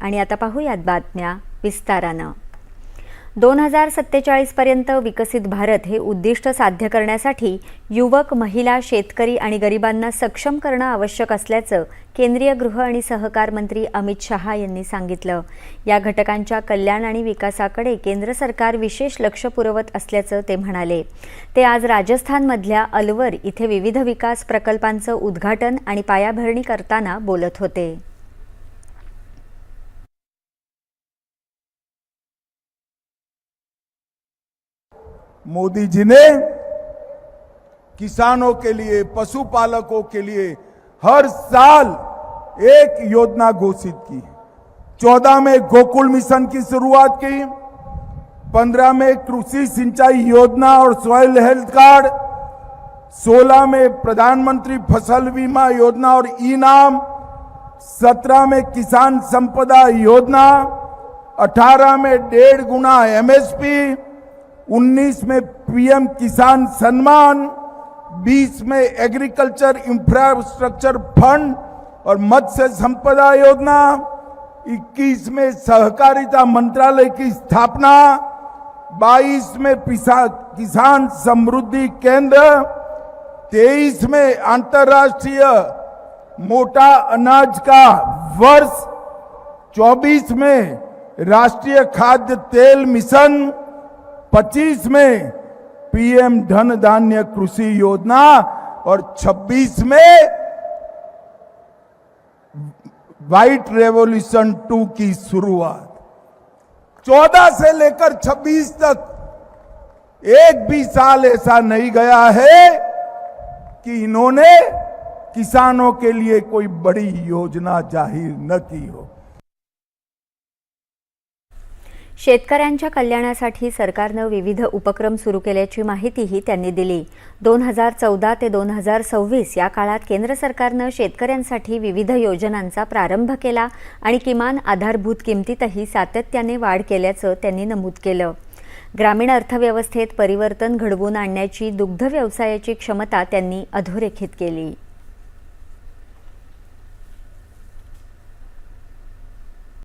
आणि आता पाहूयात बातम्या विस्तारानं। 2047 पर्यंत विकसित भारत हे उद्दिष्ट साध्य करण्यासाठी युवक, महिला, शेतकरी आणि गरिबांना सक्षम करणं आवश्यक असल्याचं केंद्रीय गृह आणि सहकार मंत्री अमित शहा यांनी सांगितलं। या घटकांच्या कल्याण आणि विकासाकडे केंद्र सरकार विशेष लक्ष पुरवत असल्याचं ते म्हणाले। ते आज राजस्थानमधल्या अलवर इथे विविध विकास प्रकल्पांचं उद्घाटन आणि पायाभरणी करताना बोलत होते। मोदी जी ने किसानों के लिए, पशुपालकों के लिए हर साल एक योजना घोषित की। 14 में गोकुल मिशन की शुरुआत की, 15 में कृषि सिंचाई योजना और सॉइल हेल्थ कार्ड, 16 में प्रधानमंत्री फसल बीमा योजना और ई-नाम, 17 में किसान संपदा योजना, 18 में 1.5 गुना एमएसपी, 19 में पीएम किसान सम्मान, 20 में एग्रीकल्चर इंफ्रास्ट्रक्चर फंड और मत्स्य संपदा योजना, 21 में सहकारिता मंत्रालय की स्थापना, 22 में किसान समृद्धि केंद्र, 23 में अंतर्राष्ट्रीय मोटा अनाज का वर्ष, 24 में राष्ट्रीय खाद्य तेल मिशन, 25 में पीएम धन धान्य कृषि योजना और 26 में व्हाइट रेवोल्यूशन 2 की शुरुआत। 14 से लेकर 26 तक एक भी साल ऐसा नहीं गया है कि इन्होंने किसानों के लिए कोई बड़ी योजना जाहीर न की हो। शेतकऱ्यांच्या कल्याणासाठी सरकारने विविध उपक्रम सुरू केल्याची माहितीही त्यांनी दिली। 2014 ते 2026 या काळात केंद्र सरकारने शेतकऱ्यांसाठी विविध योजनांचा प्रारंभ केला आणि किमान आधारभूत किमतीतही सातत्याने वाढ केल्याचं त्यांनी नमूद केलं। ग्रामीण अर्थव्यवस्थेत परिवर्तन घडवून आणण्याची दुग्ध व्यवसायाची क्षमता त्यांनी अधोरेखित केली।